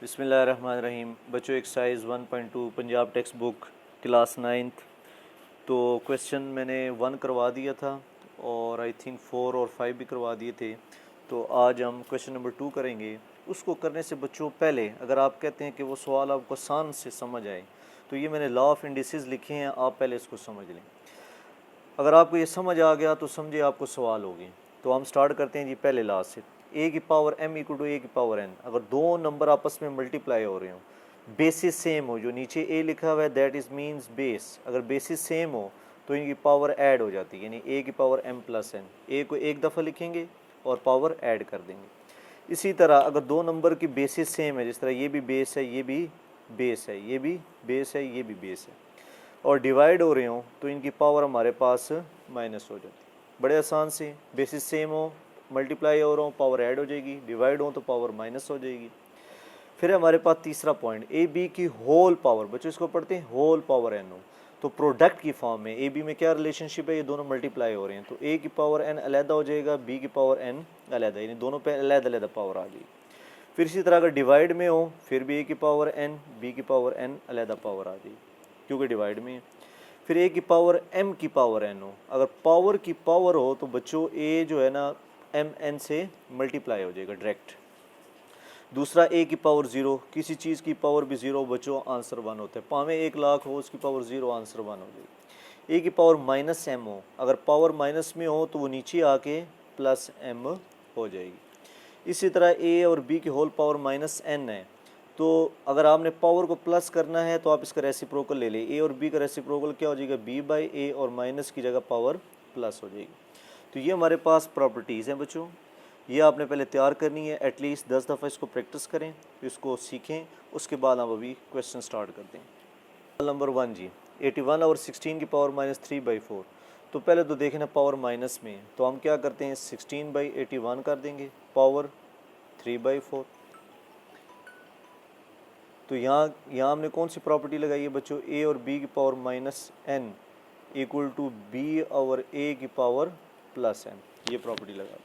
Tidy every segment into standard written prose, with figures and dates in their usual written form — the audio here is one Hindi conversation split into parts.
बिस्मिल्लाहिर्रहमानिर्रहीम। बच्चों, exercise 1.2 Punjab text book class 9th। तो क्वेश्चन मैंने 1 करवा दिया था और आई थिंक 4 और 5 भी करवा दिए थे। तो आज हम क्वेश्चन नंबर 2 करेंगे। उसको करने से बच्चों पहले अगर आप कहते हैं कि वो सवाल आपको आसान से समझ आए तो ये मैंने लॉ ऑफ इंडिसेस लिखे हैं, आप पहले इसको समझ लें। अगर आपको ये समझ आ गया तो समझिए आपको सवाल होगी। तो हम स्टार्ट करते हैं जी पहले लॉ से। ए की power m equal to A की पावर n। अगर दो नंबर आपस में मल्टीप्लाई हो रहे हो, बेसिस सेम हो, जो नीचे a लिखा हुआ है दैट इज़ मीन्स बेस, अगर बेसिस सेम हो तो इनकी पावर ऐड हो जाती है, यानी a की power m plus n। a को एक दफ़ा लिखेंगे और पावर ऐड कर देंगे। इसी तरह अगर दो नंबर की बेसिस सेम है, जिस तरह ये भी बेस है, ये भी बेस है, ये भी बेस है, ये भी बेस है, और डिवाइड हो रहे हों तो इनकी पावर हमारे पास माइनस हो जाती है। बड़े आसान से, बेसिस सेम हो, मल्टीप्लाई हो रहा हो, पावर ऐड हो जाएगी, डिवाइड हो तो पावर माइनस हो जाएगी। फिर हमारे पास तीसरा पॉइंट, ए बी की होल पावर, बच्चों इसको पढ़ते हैं होल पावर एन हो, तो प्रोडक्ट की फॉर्म में ए बी में क्या रिलेशनशिप है, ये दोनों मल्टीप्लाई हो रहे हैं तो ए की पावर एन अलहदा हो जाएगा, बी की पावर एन अलहदा, यानी दोनों पे अलहदा अलहदा पावर आ जाएगी। फिर इसी तरह अगर डिवाइड में हो फिर भी ए की पावर एन, बी की पावर एन अलहदा पावर आ जाएगी क्योंकि डिवाइड में है। फिर ए की पावर एम की पावर एन हो, अगर पावर की पावर हो तो बच्चों ए जो है ना एम एन से मल्टीप्लाई हो जाएगा डायरेक्ट। दूसरा ए की पावर ज़ीरो, किसी चीज़ की पावर भी ज़ीरो बच्चों आंसर 1 होता है। पावे 1 लाख हो उसकी पावर 0 आंसर 1 हो जाएगी। ए की पावर माइनस एम हो, अगर पावर माइनस में हो तो वो नीचे आके प्लस एम हो जाएगी। इसी तरह ए और बी की होल पावर माइनस एन है, तो अगर आपने पावर को प्लस करना है तो आप इसका रेसिप्रोकल ले लें। ए और बी का रेसिप्रोकल क्या हो जाएगा, बी बाई ए, और माइनस की जगह पावर प्लस हो जाएगी। तो ये हमारे पास प्रॉपर्टीज़ हैं बच्चों, ये आपने पहले तैयार करनी है। एटलीस्ट 10 दफ़ा इसको प्रैक्टिस करें, इसको सीखें, उसके बाद हम अभी क्वेश्चन स्टार्ट करते हैं। नंबर 1 जी, 81 और 16 की पावर माइनस 3/4। तो पहले तो देखना पावर माइनस में, तो हम क्या करते हैं 16/81 कर देंगे, पावर 3/4। तो यहाँ हमने कौन सी प्रॉपर्टी लगाई है बच्चों, ए और बी की power minus n equal to b और ए की पावर प्लस एन, ये प्रॉपर्टी लगा।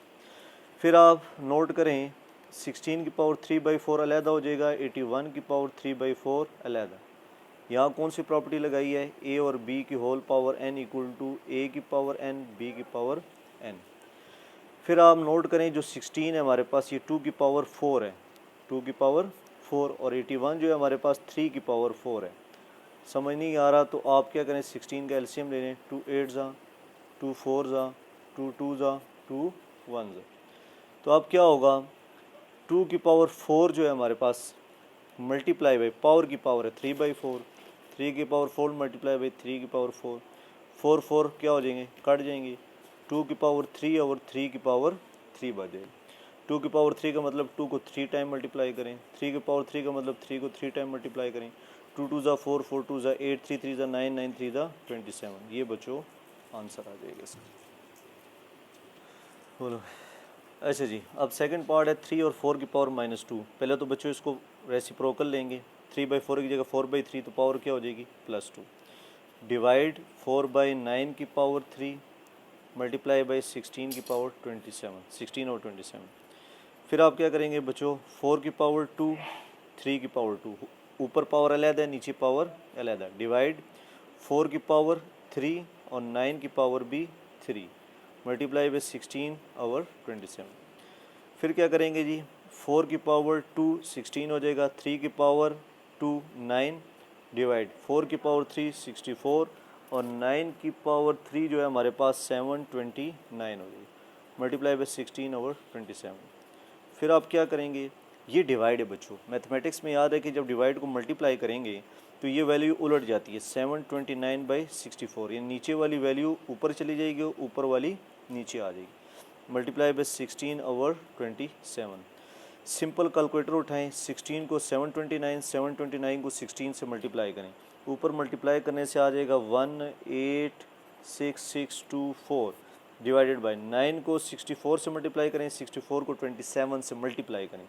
फिर आप नोट करें 16 की पावर 3/4 अलहदा हो जाएगा, 81 की पावर 3/4 अलहदा। यहाँ कौन सी प्रॉपर्टी लगाई है, ए और बी की whole power N equal to A की पावर एन, बी की पावर एन। फिर आप नोट करें जो 16 है हमारे पास ये 2 की पावर 4 है, 2 की पावर 4, और 81 जो है हमारे पास 3 की पावर 4 है। समझ नहीं आ रहा तो आप क्या करें 16 का एलसीएम ले लें, 2 8 ज़ा, 2 4 ज़ा, 2 2 ज़ा, 2 1 ज़ा। तो अब क्या होगा, 2 की पावर 4 जो है हमारे पास मल्टीप्लाई बाई पावर की पावर है 3/4, 3 की पावर 4 मल्टीप्लाई बाई 3 की पावर 4, 4 4 क्या हो जाएंगे, कट जाएंगे। 2 की पावर 3 और 3 की पावर 3 बच जाएगी। 2 की पावर 3 का मतलब 2 को 3 टाइम मल्टीप्लाई करें, 3 की पावर 3 का मतलब 3 को 3 टाइम मल्टीप्लाई करें। 2 2 ज़ा 4, 4 2 ज़ा 8, 3 3 ज़ा 9, 9 3 ज़ा 27। ये बच्चों आंसर आ जाएगा इसका। बोलो। अच्छा जी, अब सेकंड पार्ट है 3 और 4 की पावर माइनस 2। पहले तो बच्चों इसको रेसिप्रोकल लेंगे, 3/4 की जगह 4/3, तो पावर क्या हो जाएगी +2। डिवाइड 4/9 की पावर 3 मल्टीप्लाई बाई 16 की पावर 27, 16 और 27। फिर आप क्या करेंगे बच्चों, 4 की पावर 2, 3 की पावर 2, ऊपर पावर अलहदा है नीचे पावर अलहदा, डिवाइड 4 की पावर 3 और 9 की पावर भी 3 मल्टीप्लाई बाई 16 और 27। फिर क्या करेंगे जी, 4 की पावर 2 16 हो जाएगा, 3 की पावर 2 9, डिवाइड 4 की पावर 3 64, और 9 की पावर 3 जो है हमारे पास 729 हो जाएगी, मल्टीप्लाई बाई 16 और 27। फिर आप क्या करेंगे, ये डिवाइड है बच्चों, मैथमेटिक्स में याद है कि जब डिवाइड को मल्टीप्लाई करेंगे तो ये वैल्यू उलट जाती है, 729/64, ये नीचे वाली वैल्यू ऊपर चली जाएगी, ऊपर वाली नीचे आ जाएगी, मल्टीप्लाई बाई 16 और 27। सिंपल कैलकुलेटर उठाएं, 16 को 729, 729 को 16 से मल्टीप्लाई करें, ऊपर मल्टीप्लाई करने से आ जाएगा 186,624, डिवाइडेड बाई 9 को 64 से मल्टीप्लाई करें, 64 को 27 से मल्टीप्लाई करें,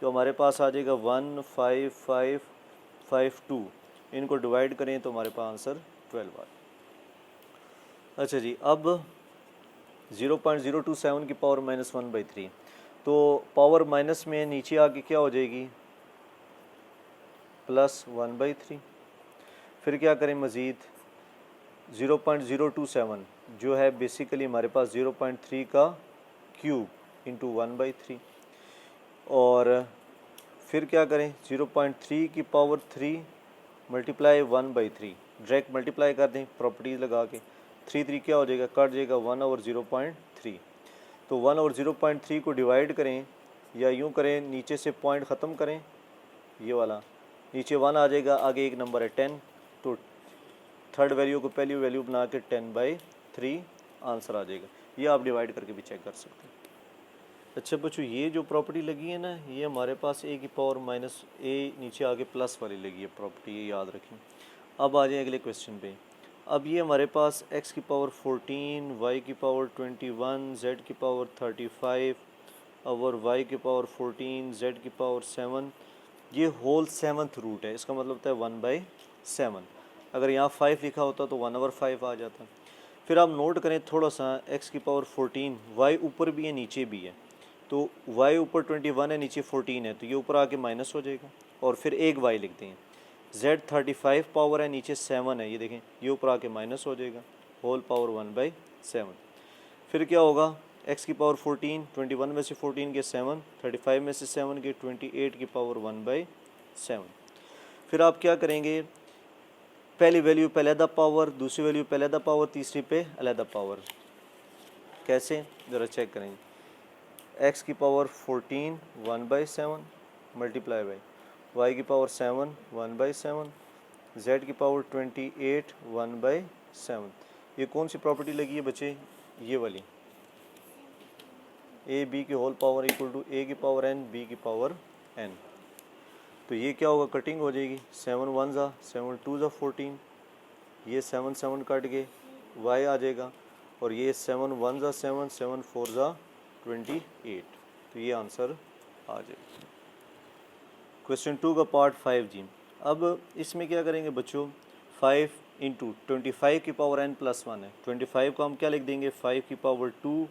तो हमारे पास आ जाएगा 15552। इनको डिवाइड करें तो हमारे पास आंसर 12 आ। अच्छा जी, अब 0.027 की पावर -1/3, तो पावर माइनस में नीचे आके क्या हो जाएगी, प्लस 1/3। फिर क्या करें मज़ीद, 0.027 जो है बेसिकली हमारे पास 0.3 का क्यूब इंटू 1/3। और फिर क्या करें, 0.3 की पावर 3 मल्टीप्लाई 1/3, डायरेक्ट मल्टीप्लाई कर दें प्रॉपर्टीज़ लगा के। 3 क्या हो जाएगा, कट जाएगा 1/0.3। तो 1/0.3 को डिवाइड करें या यूँ करें, नीचे से पॉइंट ख़त्म करें, ये वाला नीचे 1 आ जाएगा, आगे एक नंबर है 10, तो थर्ड वैल्यू को पहली वैल्यू बना के 10/3 आंसर आ जाएगा। ये आप डिवाइड करके भी चेक कर सकते हैं। अच्छा बच्चों, ये जो प्रॉपर्टी लगी है ना, ये हमारे पास a की पावर माइनस a नीचे आगे प्लस वाली लगी है प्रॉपर्टी, ये याद रखें। अब आ जाए अगले क्वेश्चन पे। अब ये हमारे पास x की पावर 14, y की पावर 21, z की पावर 35 और y की पावर 14, z की पावर 7, ये होल 7th रूट है। इसका मतलब होता है 1/7। अगर यहाँ 5 लिखा होता तो 1/5 आ जाता। फिर आप नोट करें थोड़ा सा, x की पावर 14, y ऊपर भी है नीचे भी है, तो y ऊपर 21 है नीचे 14 है, तो ये ऊपर आके माइनस हो जाएगा और फिर एक y लिखते हैं। z 35 पावर है, नीचे 7 है, ये देखें ये ऊपर आके माइनस हो जाएगा, होल पावर 1/7। फिर क्या होगा, x की पावर 14, 21 में से 14 के 7, 35 में से 7 के 28 की पावर 1/7। फिर आप क्या करेंगे, पहली वैल्यू पे अलहदा पावर, दूसरी वैल्यू पे अलहदा पावर, तीसरी पे अलहदा पावर। कैसे, ज़रा चेक करेंगे। x की पावर 14 1/7 मल्टीप्लाई बाई y की पावर 7 1/7, z की पावर 28 1/7। ये कौन सी प्रॉपर्टी लगी है बच्चे, ये वाली, a b की whole power equal to a की पावर n b की पावर n। तो ये क्या होगा, कटिंग हो जाएगी, 7 1 ज़ा 7 2 ज़ा 14, ये 7 7 कट के y आ जाएगा, और ये 7 1 ज़ा 7 7 4 ज़ा 28, तो ये आंसर आ जाएगा। क्वेश्चन 2 का पार्ट 5 जी। अब इसमें क्या करेंगे बच्चों, 5 इंटू 25 की पावर n प्लस 1 है, 25 को हम क्या लिख देंगे, 5 की power 2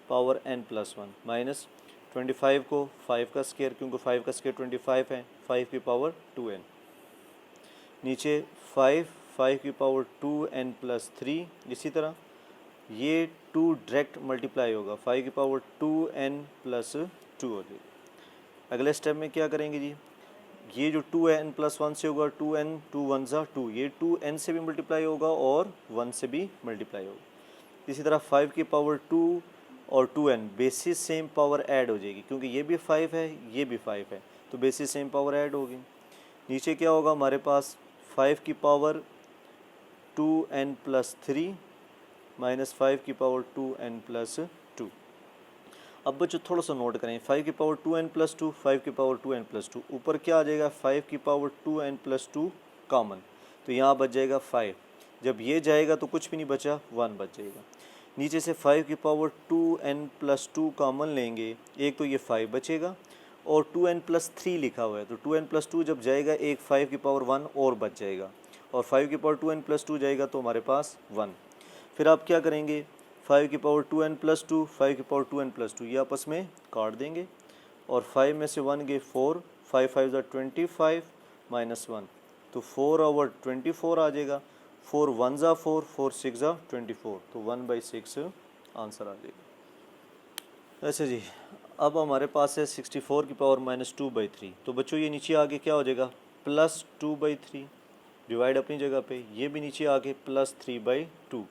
power n plus 1 minus 25 को 5 का स्केयर, क्योंकि 5 का स्केयर 25 है, 5 की पावर 2n, नीचे 5 की पावर 2n प्लस 3। इसी तरह ये 2 डायरेक्ट मल्टीप्लाई होगा, 5 की पावर 2n प्लस 2 हो जाएगी। अगले स्टेप में क्या करेंगे जी, ये जो 2n प्लस 1 से होगा 2n, 2 1 ज़ा 2, ये 2n से भी मल्टीप्लाई होगा और 1 से भी मल्टीप्लाई होगा। इसी तरह 5 की पावर 2 और 2n basis same power add हो जाएगी, क्योंकि ये भी 5 है ये भी 5 है, तो बेसिस सेम पावर ऐड होगी। नीचे क्या होगा हमारे पास, 5 की पावर 2n प्लस 3 माइनस 5 की पावर 2n प्लस 2। अब बच्चों थोड़ा सा नोट करें, 5 की पावर 2n प्लस 2, 5 की पावर 2n प्लस 2, ऊपर क्या आ जाएगा, 5 की पावर 2n प्लस 2 कॉमन, तो यहाँ बच जाएगा 5। जब ये जाएगा तो कुछ भी नहीं बचा, 1 बच जाएगा। नीचे से 5 की पावर 2n प्लस 2 कॉमन लेंगे, एक तो ये 5 बचेगा और 2n प्लस 3 लिखा हुआ है, तो 2n प्लस 2 जब जाएगा एक 5 की पावर 1 और बच जाएगा, और 5 की पावर 2n प्लस 2 जाएगा तो हमारे पास 1। फिर आप क्या करेंगे, 5 की पावर 2n प्लस 2, 5 की पावर 2n प्लस 2 ये आपस में काट देंगे, और 5 में से 1 गए 4, 5 5 ज़ा 25 माइनस 1, तो 4/24 आ जाएगा, 4 1 ज़ा 4, 4 6 ज़ा 24, तो 1/6 आंसर आ जाएगा। अच्छा जी, अब हमारे पास है 64 की पावर माइनस 2/3, तो बच्चों ये नीचे आगे क्या हो जाएगा, प्लस 2/3, डिवाइड अपनी जगह पे, ये भी नीचे आके प्लस 3/2।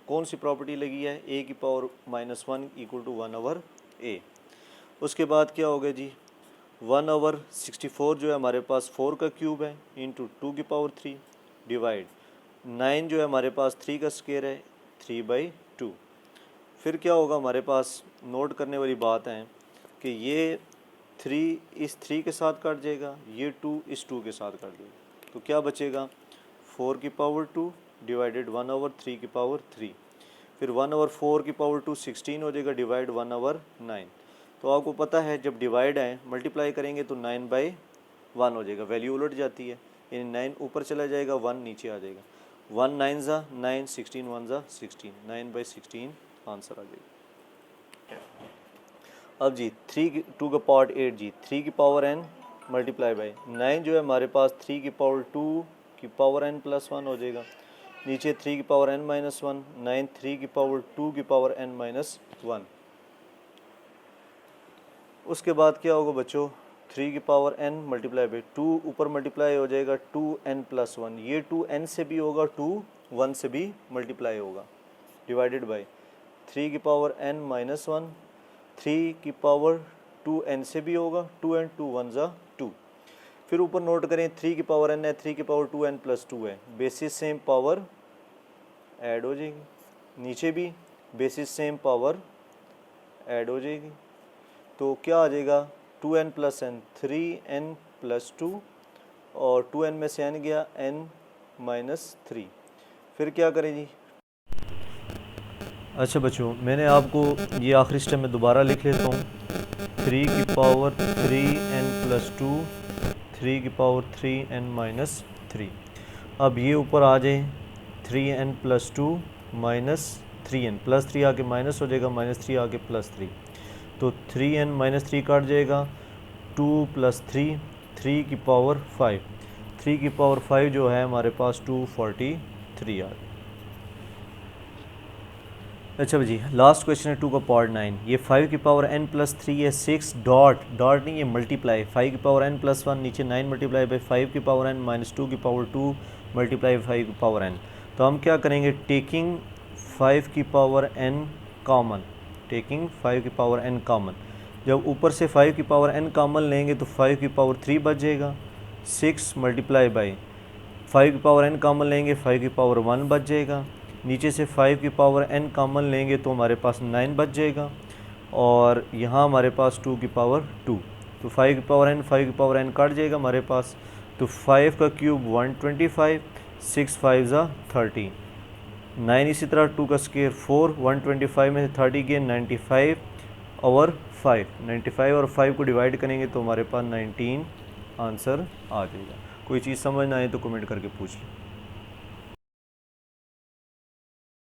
कौन सी प्रॉपर्टी लगी है, a की पावर -1 इक्वल टू 1/a। उसके बाद क्या होगा जी, 1/64 जो है हमारे पास 4 का क्यूब है इंटू 2 की पावर 3 डिवाइड 9 जो है हमारे पास 3 का स्क्वायर है 3/2। फिर क्या होगा हमारे पास, नोट करने वाली बात है कि ये 3 इस 3 के साथ कट जाएगा, ये 2 इस 2 के साथ कट जाएगा, तो क्या बचेगा, 4 की पावर 2 डिवाइडेड 1/3 की पावर 3, फिर 1/4 की पावर 2 16 हो जाएगा डिवाइड 1/9। तो आपको पता है जब डिवाइड है मल्टीप्लाई करेंगे तो 9/1 हो जाएगा, वैल्यू उलट जाती है, यानी 9 ऊपर चला जाएगा 1 नीचे आ जाएगा, 1 9 ज़ा 9, 16 1 ज़ा 16, 9/16 आंसर आ जाएगा। अब जी 3 2 का पावर 8 जी, 3 की पावर n मल्टीप्लाई बाई 9 जो है हमारे पास 3 की पावर 2 की पावर n प्लस 1 हो जाएगा, नीचे 3 की पावर n माइनस 1, 9 3 की पावर 2 की पावर n माइनस 1। उसके बाद क्या होगा बच्चों, 3 की पावर n मल्टीप्लाई बाई 2 ऊपर मल्टीप्लाई हो जाएगा 2n प्लस 1, ये 2n से भी होगा, 2 1 से भी मल्टीप्लाई होगा, डिवाइडेड बाई 3 की पावर n माइनस 1, 3 की पावर 2n से भी होगा, 2 एंड 2 1 ज़ा 2। फिर ऊपर नोट करें 3 की पावर n है, 3 की पावर 2n प्लस 2 है, बेसिस सेम पावर ऐड हो जाएगी, नीचे भी बेसिस सेम पावर ऐड हो जाएगी, तो क्या आ जाएगा 2n plus n 3n plus 2 और 2n में से n गया n माइनस 3। फिर क्या करें जी। अच्छा बच्चों, मैंने आपको ये आखिरी स्टेप में दोबारा लिख लेता हूँ, 3 की पावर 3n प्लस 2, 3 की पावर 3n माइनस 3। अब ये ऊपर आ जाए 3n plus 2 minus 3n plus 3 आके माइनस हो जाएगा, माइनस 3 आके प्लस 3, तो 3n माइनस 3 काट जाएगा, 2 प्लस 3, 3 की पावर 5, 3 की पावर 5 जो है हमारे पास 243 आ गया। अच्छा जी, लास्ट क्वेश्चन है 2 का पावर 9, ये 5 की पावर n प्लस 3 है, 6 डॉट डॉट नहीं, ये मल्टीप्लाई 5 की पावर n प्लस 1, नीचे 9 मल्टीप्लाई बाई 5 की पावर n माइनस 2 की पावर 2 मल्टीप्लाई 5 की पावर n। तो हम क्या करेंगे, टेकिंग 5 की पावर n कॉमन, टेकिंग 5 की पावर n कॉमन, जब ऊपर से 5 की पावर n कॉमन लेंगे तो 5 की पावर 3 बच जाएगा, 6 मल्टीप्लाई बाई 5 की पावर n कॉमन लेंगे 5 की पावर 1 बच जाएगा, नीचे से 5 की पावर n कॉमन लेंगे तो हमारे पास 9 बच जाएगा, और यहाँ हमारे पास 2 की पावर 2, तो 5 की पावर n 5 की पावर n काट जाएगा हमारे पास, तो 5 का क्यूब 125, 6 5 ज़ा 30, 9 इसी तरह 2 का स्क्वायर 4, 125 में से 30 गए 95 और 5, 95 और 5 को डिवाइड करेंगे तो हमारे पास 19 आंसर आ जाएगा। कोई चीज़ समझ ना आए तो कमेंट करके पूछ लें।